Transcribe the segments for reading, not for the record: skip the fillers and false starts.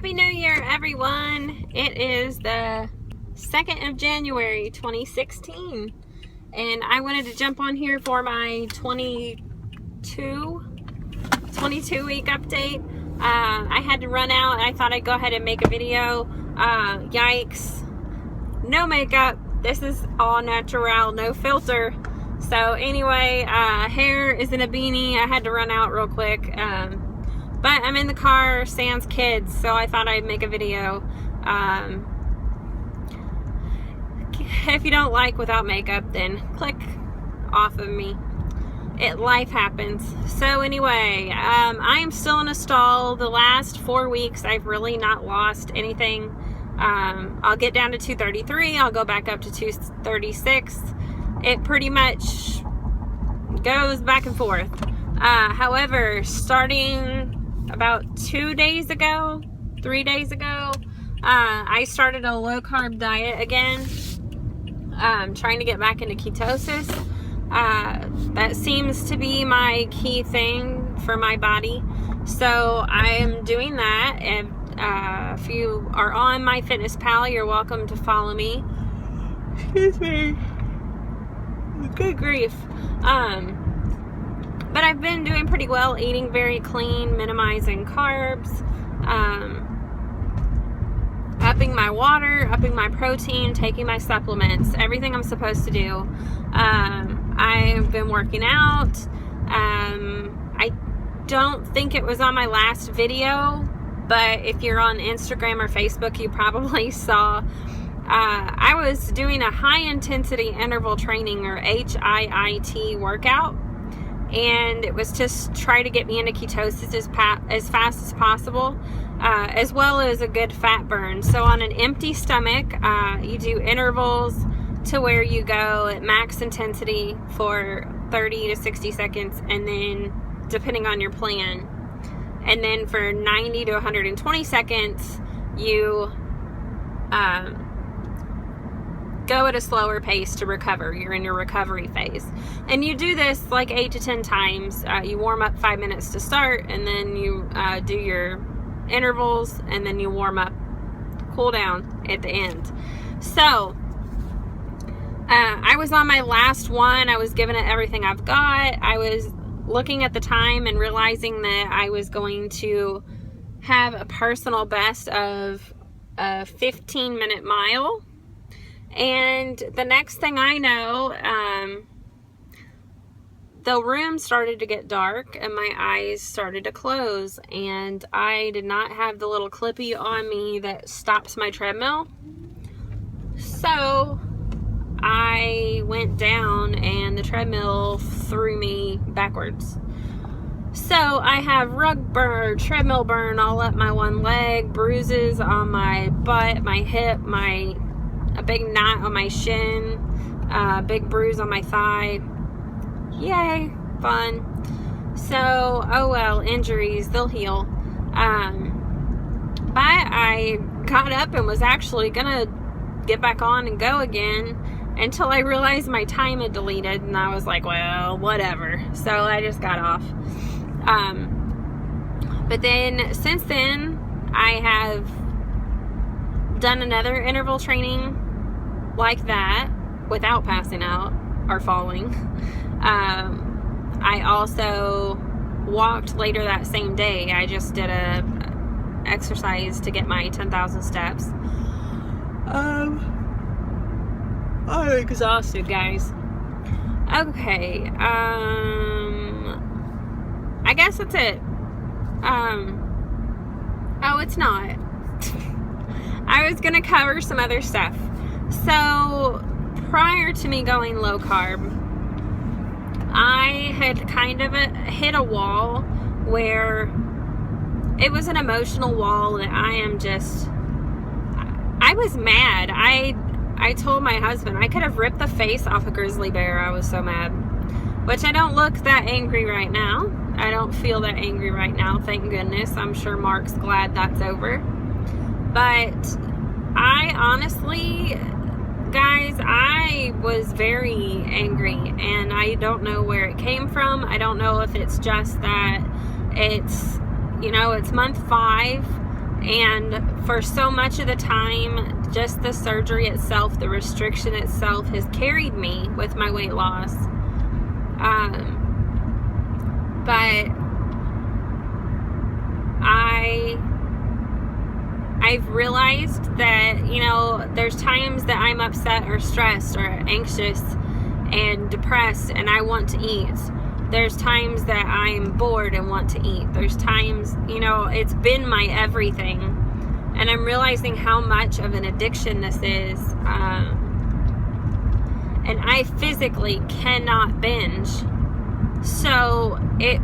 Happy New Year, everyone. It is the 2nd of January, 2016. And I wanted to jump on here for my 22-week update. I had to run out. I thought I'd go ahead and make a video. Yikes. No makeup. This is all natural, no filter. So anyway, hair is in a beanie. I had to run out real quick. But I'm in the car, sans kids, so I thought I'd make a video. If you don't like without makeup, then click off of me. Life happens. So anyway, I am still in a stall. The last 4 weeks, I've really not lost anything. I'll get down to 233. I'll go back up to 236. It pretty much goes back and forth. However, starting about 3 days ago, I started a low-carb diet again. Trying to get back into ketosis. That seems to be my key thing for my body. So I am doing that. And if you are on MyFitnessPal, you're welcome to follow me. Excuse me. Good grief. But I've been doing pretty well, eating very clean, minimizing carbs, upping my water, upping my protein, taking my supplements, everything I'm supposed to do. I've been working out. I don't think it was on my last video, but if you're on Instagram or Facebook, you probably saw I was doing a high intensity interval training, or HIIT workout. And it was just try to get me into ketosis as fast as possible, as well as a good fat burn. So on an empty stomach, you do intervals to where you go at max intensity for 30 to 60 seconds, and then depending on your plan. And then for 90 to 120 seconds, you go at a slower pace to recover. You're in your recovery phase. And you do this like 8 to 10 times. You warm up 5 minutes to start, and then you do your intervals, and then you warm up, cool down at the end. So, I was on my last one. I was giving it everything I've got. I was looking at the time and realizing that I was going to have a personal best of a 15-minute mile. And the next thing I know, the room started to get dark and my eyes started to close, and I did not have the little clippy on me that stops my treadmill. So I went down and the treadmill threw me backwards. So I have rug burn, treadmill burn all up my one leg, bruises on my butt, my hip, a big knot on my shin, big bruise on my thigh. Yay, fun. So, oh well, injuries, they'll heal. But I got up and was actually gonna get back on and go again until I realized my time had deleted, and I was like, well, whatever. So I just got off. But then, since then, I have done another interval training like that without passing out or falling. I also walked later that same day. I just did a exercise to get my 10,000 steps. I'm exhausted, guys. Okay, I guess that's it. Oh, it's not. I was gonna cover some other stuff. So, prior to me going low carb, I had kind of hit a wall where it was an emotional wall that I was mad. I told my husband I could have ripped the face off a grizzly bear. I was so mad. Which I don't look that angry right now. I don't feel that angry right now, thank goodness. I'm sure Mark's glad that's over. But I honestly, guys, I was very angry, and I don't know where it came from. I don't know if it's just that it's, it's month 5 And for so much of the time, just the surgery itself, the restriction itself has carried me with my weight loss. But I've realized that, you know, there's times that I'm upset or stressed or anxious and depressed and I want to eat. There's times that I'm bored and want to eat. There's times, you know, it's been my everything. And I'm realizing how much of an addiction this is. And I physically cannot binge. So it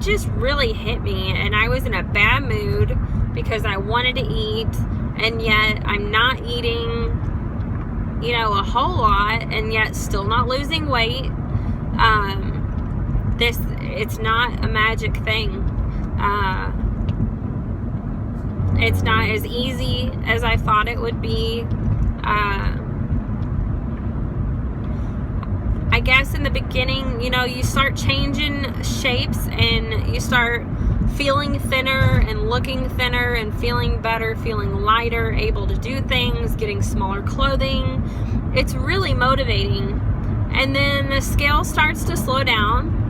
just really hit me, and I was in a bad mood because I wanted to eat, and yet I'm not eating, you know, a whole lot, and yet still not losing weight. It's not a magic thing. It's not as easy as I thought it would be. I guess in the beginning, you know, you start changing shapes and you start feeling thinner and looking thinner and feeling better, feeling lighter, able to do things, getting smaller clothing. It's really motivating. And then the scale starts to slow down,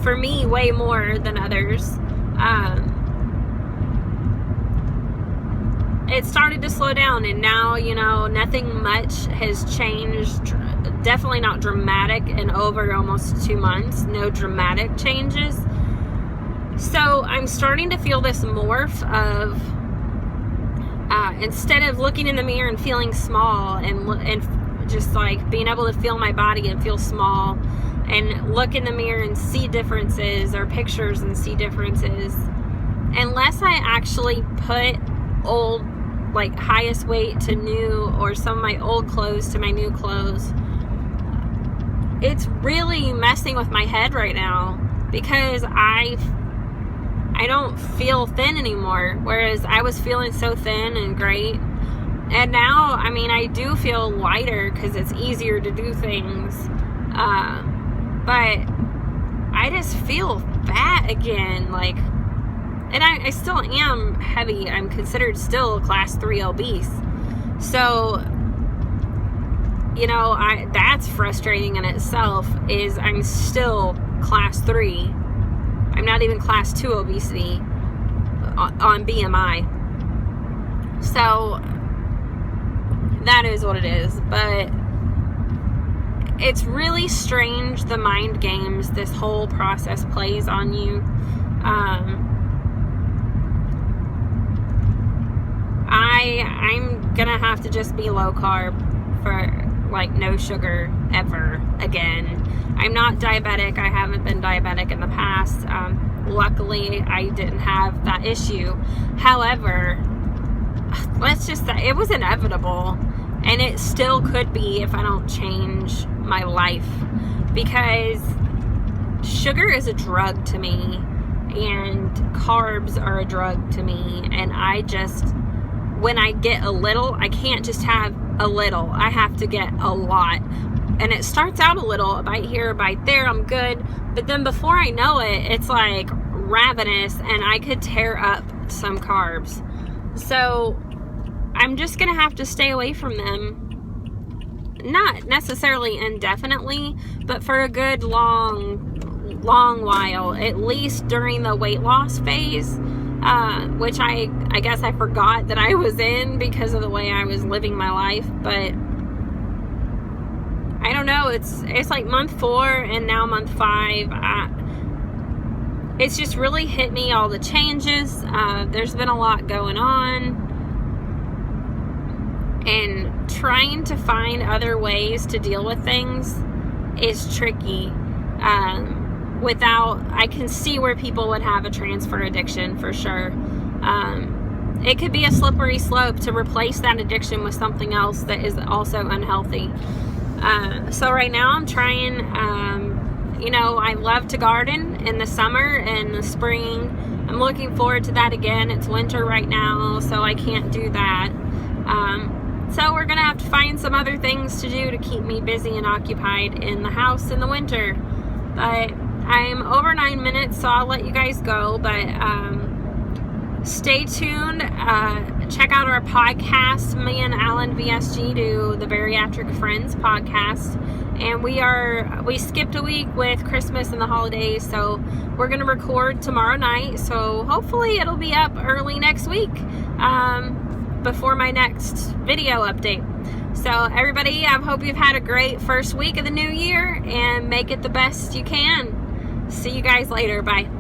for me way more than others. It started to slow down, and now, you know, nothing much has changed. Definitely not dramatic in over almost 2 months. No dramatic changes. So I'm starting to feel this morph of instead of looking in the mirror and feeling small and just like being able to feel my body and feel small and look in the mirror and see differences or pictures and see differences, unless I actually put old, like highest weight to new, or some of my old clothes to my new clothes, it's really messing with my head right now, because I don't feel thin anymore, whereas I was feeling so thin and great. And now, I mean, I do feel lighter because it's easier to do things, but I just feel fat again, like, and I still am heavy. I'm considered still class 3 obese. So, you know, that's frustrating in itself, is I'm still class 3. I'm not even class 2 obesity on BMI. So, that is what it is. But it's really strange, the mind games this whole process plays on you. I'm gonna have to just be low carb for like no sugar ever again. I'm not diabetic. I haven't been diabetic in the past. Luckily, I didn't have that issue. However, let's just say it was inevitable, and it still could be if I don't change my life, because sugar is a drug to me, and carbs are a drug to me, and I just, when I get a little, I can't just have a little. I have to get a lot. And it starts out a little, a bite here, a bite there, I'm good. But then before I know it, it's like ravenous, and I could tear up some carbs. So I'm just gonna have to stay away from them. Not necessarily indefinitely, but for a good long while, at least during the weight loss phase, which I guess I forgot that I was in because of the way I was living my life. But I don't know, it's like month 4 and now month 5. It's just really hit me, all the changes. There's been a lot going on, and trying to find other ways to deal with things is tricky. I can see where people would have a transfer addiction for sure. It could be a slippery slope to replace that addiction with something else that is also unhealthy. So right now I'm trying, you know, I love to garden in the summer and the spring. I'm looking forward to that again. It's winter right now, so I can't do that. So we're gonna have to find some other things to do to keep me busy and occupied in the house in the winter. But I'm over 9 minutes, so I'll let you guys go. But stay tuned. Check out our podcast. Me and Alan VSG do the Bariatric Friends podcast, and we skipped a week with Christmas and the holidays, so we're going to record tomorrow night, so hopefully it'll be up early next week, before my next video update. So everybody, I hope you've had a great first week of the new year, and make it the best you can. See you guys later. Bye.